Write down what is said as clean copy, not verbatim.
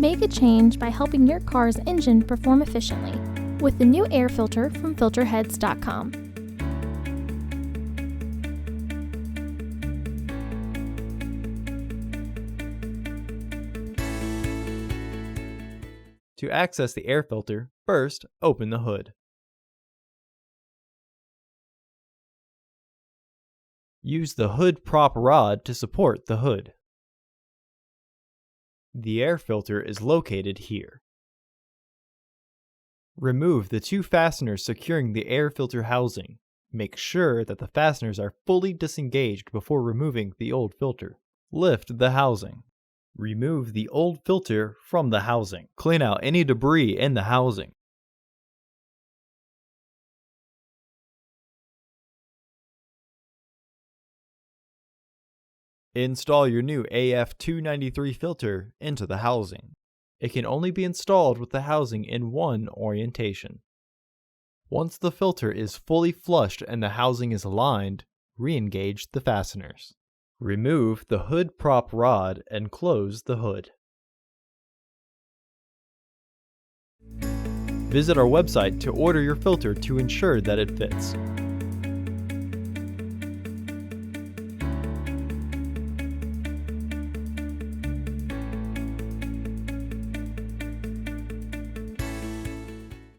Make a change by helping your car's engine perform efficiently with the new air filter from Filterheads.com. To access the air filter, first open the hood. Use the hood prop rod to support the hood. The air filter is located here. Remove the two fasteners securing the air filter housing. Make sure that the fasteners are fully disengaged before removing the old filter. Lift the housing. Remove the old filter from the housing. Clean out any debris in the housing. Install your new AF293 filter into the housing. It can only be installed with the housing in one orientation. Once the filter is fully flushed and the housing is aligned, re-engage the fasteners. Remove the hood prop rod and close the hood. Visit our website to order your filter to ensure that it fits.